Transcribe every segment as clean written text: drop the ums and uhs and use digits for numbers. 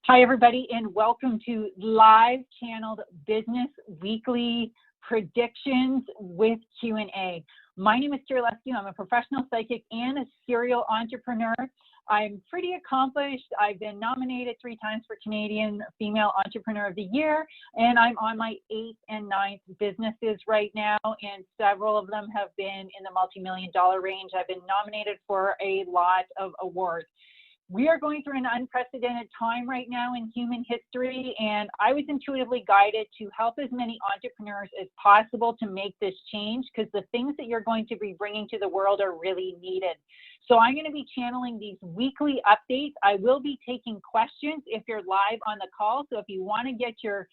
Hi, everybody, and welcome to live channeled business weekly predictions with Q&A. My name is Kira Lescu. I'm a professional psychic and a serial entrepreneur. I'm pretty accomplished. I've been nominated 3 times for Canadian Female Entrepreneur of the Year, and I'm on my 8th and 9th businesses right now, and several of them have been in the multi-million-dollar range. I've been nominated for a lot of awards. We are going through an unprecedented time right now in human history, and I was intuitively guided to help as many entrepreneurs as possible to make this change, because the things that you're going to be bringing to the world are really needed. So I'm going to be channeling these weekly updates. I will be taking questions if you're live on the call. So if you want to get your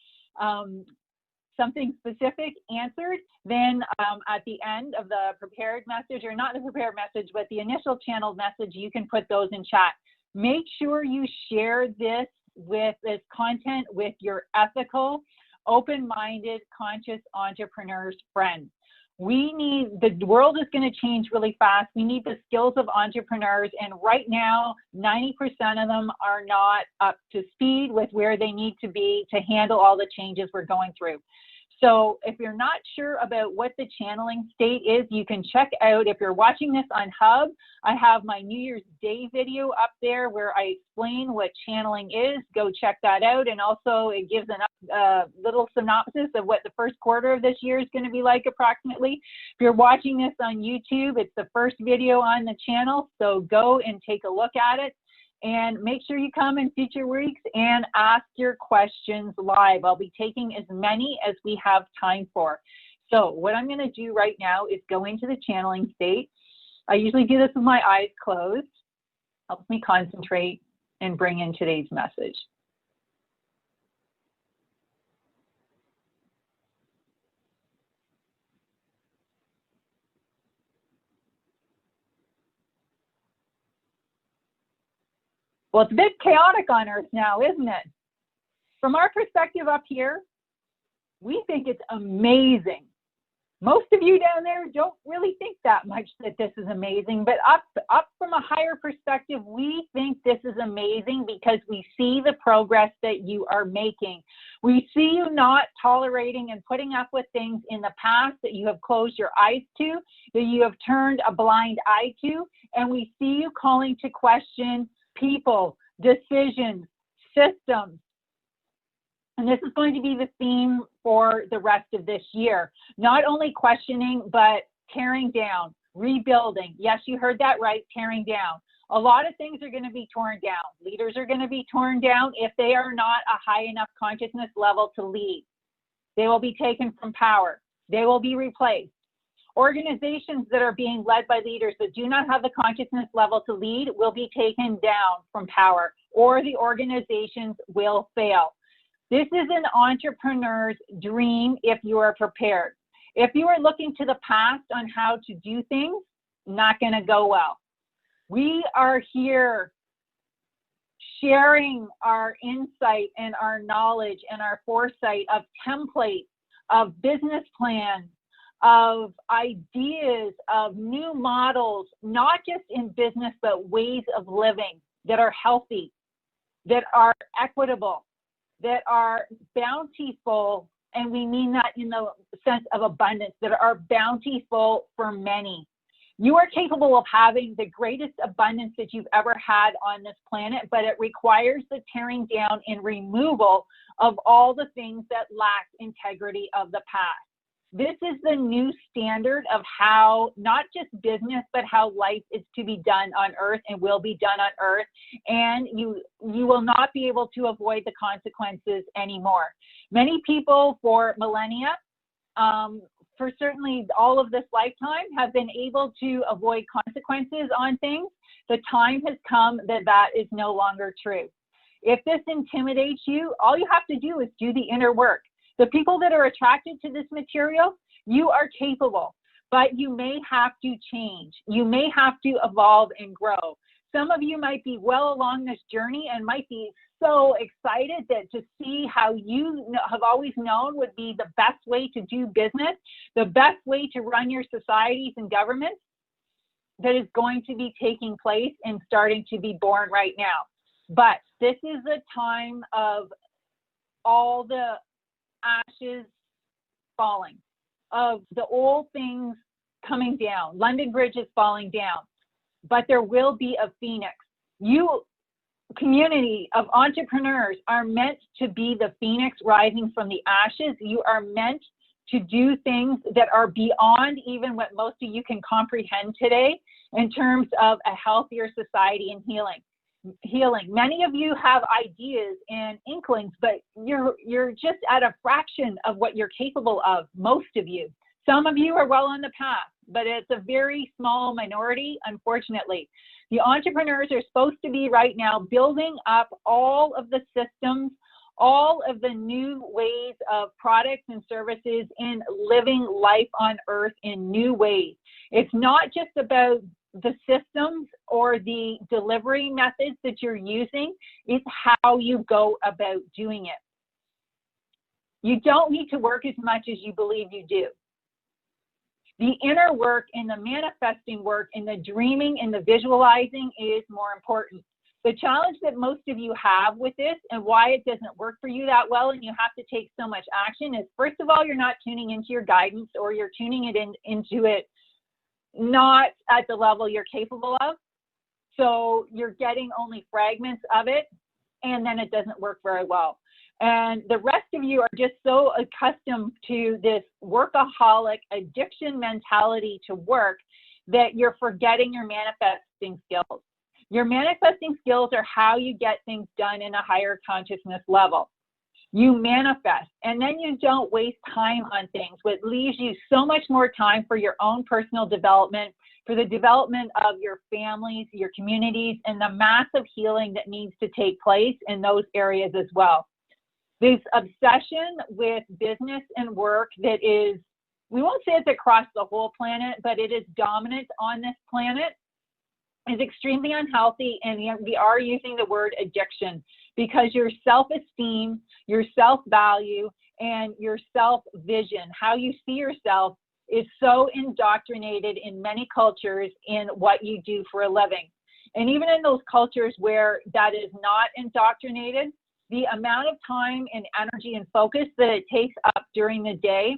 something specific answered, then at the end of the prepared message, or not the prepared message, but the initial channeled message, you can put those in chat. Make sure you share this content with your ethical, open-minded, conscious entrepreneurs friends. The world is going to change really fast. We need the skills of entrepreneurs, and right now, 90% of them are not up to speed with where they need to be to handle all the changes we're going through. So if you're not sure about what the channeling state is, you can check out, if you're watching this on Hub, I have my New Year's Day video up there where I explain what channeling is. Go check that out. And also it gives a little synopsis of what the first quarter of this year is going to be like approximately. If you're watching this on YouTube, it's the first video on the channel. So go and take a look at it. And make sure you come in future weeks and ask your questions live. I'll be taking as many as we have time for. So what I'm going to do right now is go into the channeling state. I usually do this with my eyes closed. Helps me concentrate and bring in today's message. Well, it's a bit chaotic on Earth now, isn't it? From our perspective up here, we think it's amazing. Most of you down there don't really think that much that this is amazing, but up from a higher perspective, we think this is amazing because we see the progress that you are making. We see you not tolerating and putting up with things in the past that you have closed your eyes to, that you have turned a blind eye to, and we see you calling to question people, decisions, systems. And this is going to be the theme for the rest of this year. Not only questioning, but tearing down, rebuilding. Yes, you heard that right, tearing down. A lot of things are going to be torn down. Leaders are going to be torn down if they are not a high enough consciousness level to lead. They will be taken from power. They will be replaced. Organizations that are being led by leaders that do not have the consciousness level to lead will be taken down from power, or the organizations will fail. This is an entrepreneur's dream if you are prepared. If you are looking to the past on how to do things, not going to go well. We are here sharing our insight and our knowledge and our foresight of templates, of business plans, of ideas, of new models, not just in business, but ways of living that are healthy, that are equitable, that are bountiful, and we mean that in the sense of abundance, that are bountiful for many. You are capable of having the greatest abundance that you've ever had on this planet, but it requires the tearing down and removal of all the things that lack integrity of the past. This is the new standard of how, not just business, but how life is to be done on Earth and will be done on Earth. And you will not be able to avoid the consequences anymore. Many people for millennia, for certainly all of this lifetime, have been able to avoid consequences on things. The time has come that that is no longer true. If this intimidates you, all you have to do is do the inner work. The people that are attracted to this material, you are capable, but you may have to change. You may have to evolve and grow. Some of you might be well along this journey and might be so excited that to see how you have always known would be the best way to do business, the best way to run your societies and governments, that is going to be taking place and starting to be born right now. But this is the time of all the ashes falling, of the old things coming down. London Bridge is falling down, but there will be a phoenix. You, community of entrepreneurs, are meant to be the phoenix rising from the ashes. You are meant to do things that are beyond even what most of you can comprehend today in terms of a healthier society and healing. Many of you have ideas and inklings, but you're just at a fraction of what you're capable of, most of you. Some of you are well on the path, but it's a very small minority, unfortunately. The entrepreneurs are supposed to be right now building up all of the systems, all of the new ways of products and services in living life on earth in new ways. It's not just about the systems or the delivery methods that you're using, it's how you go about doing it. You don't need to work as much as you believe you do. The inner work and the manifesting work and the dreaming and the visualizing is more important. The challenge that most of you have with this and why it doesn't work for you that well and you have to take so much action is, first of all, you're not tuning into your guidance, or you're tuning it into it not at the level you're capable of. So you're getting only fragments of it, and then it doesn't work very well. And the rest of you are just so accustomed to this workaholic addiction mentality to work that you're forgetting your manifesting skills. Your manifesting skills are how you get things done in a higher consciousness level. You manifest, and then you don't waste time on things, which leaves you so much more time for your own personal development, for the development of your families, your communities, and the massive healing that needs to take place in those areas as well. This obsession with business and work that is, we won't say it's across the whole planet, but it is dominant on this planet, is extremely unhealthy, and we are using the word addiction because your self-esteem, your self-value, and your self-vision, how you see yourself, is so indoctrinated in many cultures in what you do for a living. And even in those cultures where that is not indoctrinated, the amount of time and energy and focus that it takes up during the day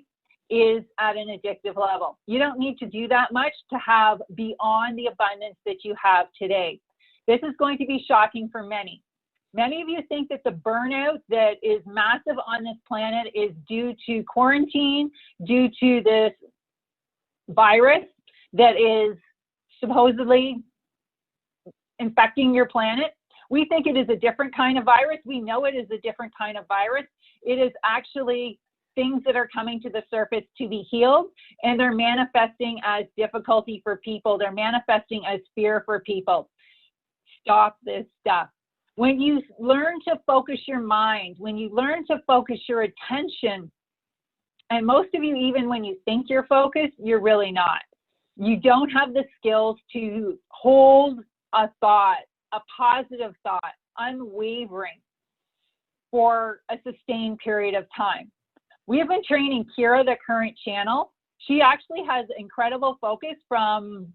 is at an addictive level. You don't need to do that much to have beyond the abundance that you have today. This is going to be shocking for many. Many of you think that the burnout that is massive on this planet is due to quarantine, due to this virus that is supposedly infecting your planet. We think it is a different kind of virus. We know it is a different kind of virus. It is actually things that are coming to the surface to be healed, and they're manifesting as difficulty for people. They're manifesting as fear for people. Stop this stuff. When you learn to focus your mind, when you learn to focus your attention, and most of you, even when you think you're focused, you're really not. You don't have the skills to hold a thought, a positive thought, unwavering, for a sustained period of time. We have been training Kira, the current channel. She actually has incredible focus from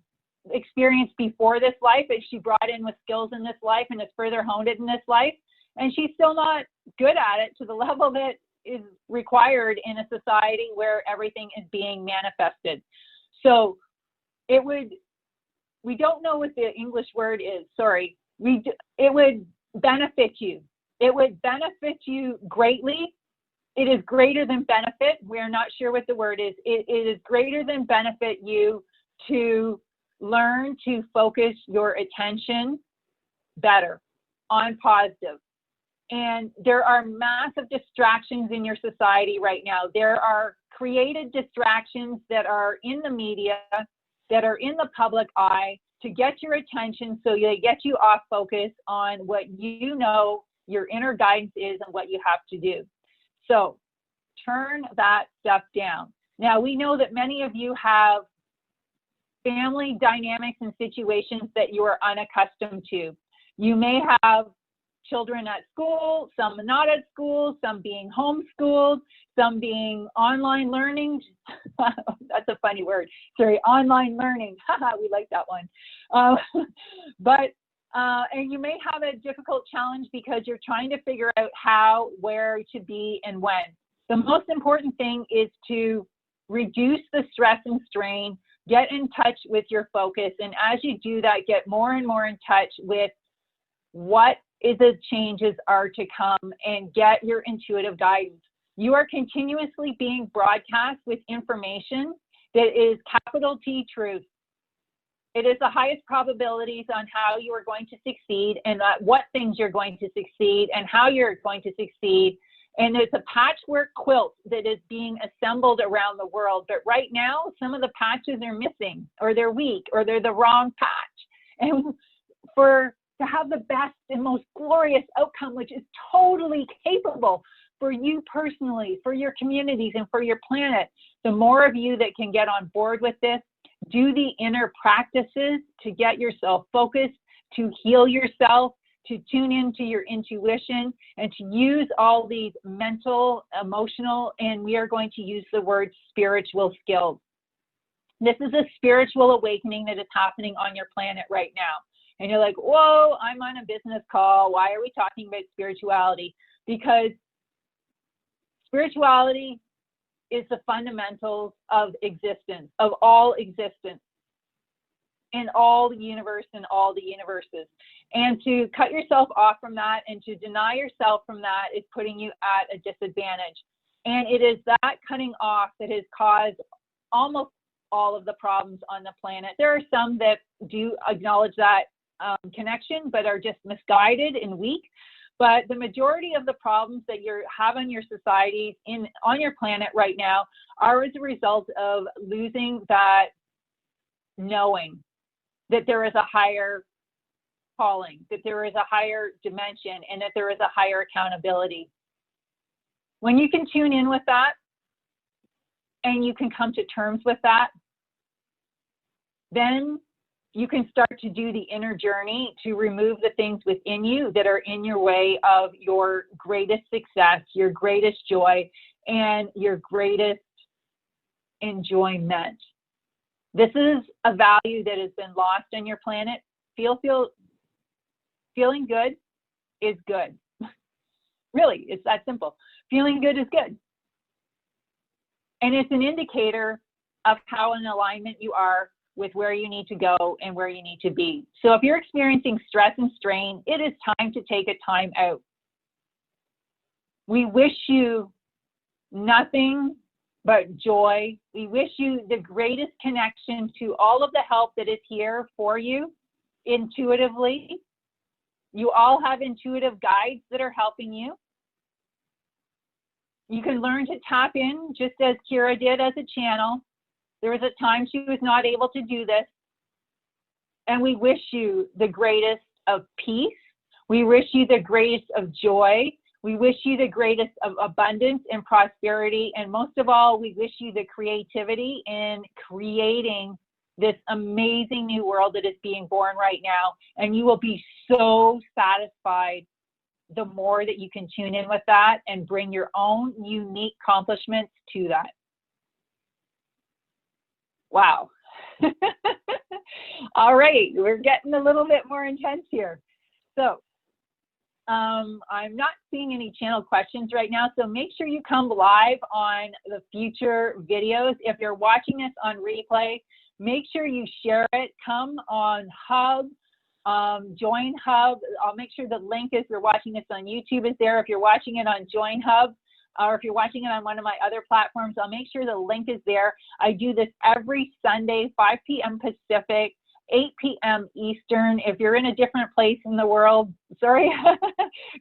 experience before this life that she brought in with skills in this life and has further honed it in this life. And she's still not good at it to the level that is required in a society where everything is being manifested. So we don't know what the English word is, sorry. It would benefit you. It would benefit you greatly. It is greater than benefit. We're not sure what the word is. It is greater than benefit you to learn to focus your attention better on positive. And there are massive distractions in your society right now. There are created distractions that are in the media, that are in the public eye to get your attention, so they get you off focus on what you know your inner guidance is and what you have to do. So turn that stuff down. Now, we know that many of you have family dynamics and situations that you are unaccustomed to. You may have children at school, some not at school, some being homeschooled, some being online learning. That's a funny word. Sorry, online learning. We like that one. But And you may have a difficult challenge because you're trying to figure out how, where to be, and when. The most important thing is to reduce the stress and strain, get in touch with your focus, and as you do that, get more and more in touch with what the changes are to come and get your intuitive guidance. You are continuously being broadcast with information that is capital T truth. It is the highest probabilities on how you are going to succeed and what things you're going to succeed and how you're going to succeed. And it's a patchwork quilt that is being assembled around the world. But right now, some of the patches are missing, or they're weak, or they're the wrong patch. And to have the best and most glorious outcome, which is totally capable for you personally, for your communities, and for your planet, the more of you that can get on board with this, do the inner practices to get yourself focused, to heal yourself, to tune into your intuition, and to use all these mental, emotional, and we are going to use the word spiritual skills. This is a spiritual awakening that is happening on your planet right now. And you're like, whoa, I'm on a business call. Why are we talking about spirituality? Because spirituality is the fundamentals of existence, of all existence, in all the universe and all the universes. And to cut yourself off from that and to deny yourself from that is putting you at a disadvantage. And it is that cutting off that has caused almost all of the problems on the planet. There are some that do acknowledge that connection, but are just misguided and weak. But the majority of the problems that you have in your society, on your planet right now, are as a result of losing that knowing that there is a higher calling, that there is a higher dimension, and that there is a higher accountability. When you can tune in with that, and you can come to terms with that, then you can start to do the inner journey to remove the things within you that are in your way of your greatest success, your greatest joy, and your greatest enjoyment. This is a value that has been lost on your planet. Feeling good is good. Really, it's that simple. Feeling good is good. And it's an indicator of how in alignment you are with where you need to go and where you need to be. So if you're experiencing stress and strain, it is time to take a time out. We wish you nothing but joy. We wish you the greatest connection to all of the help that is here for you intuitively. You all have intuitive guides that are helping you. You can learn to tap in just as Kira did as a channel. There was a time she was not able to do this. And we wish you the greatest of peace. We wish you the greatest of joy. We wish you the greatest of abundance and prosperity. And most of all, we wish you the creativity in creating this amazing new world that is being born right now. And you will be so satisfied the more that you can tune in with that and bring your own unique accomplishments to that. Wow. All right, we're getting a little bit more intense here. So I'm not seeing any channel questions right now, so make sure you come live on the future videos. If you're watching this on replay, make sure you share it. Come on Hub, JoinHub. I'll make sure the link, if you're watching this on YouTube, is there. If you're watching it on JoinHub, or if you're watching it on one of my other platforms, I'll make sure the link is there. I do this every Sunday, 5 p.m. Pacific, 8 p.m. Eastern. If you're in a different place in the world, sorry,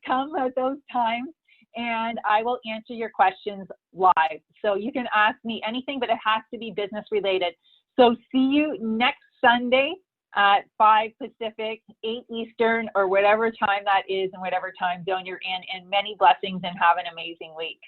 come at those times, and I will answer your questions live. So you can ask me anything, but it has to be business related. So see you next Sunday at 5 Pacific, 8 Eastern, or whatever time that is and whatever time zone you're in. And many blessings and have an amazing week.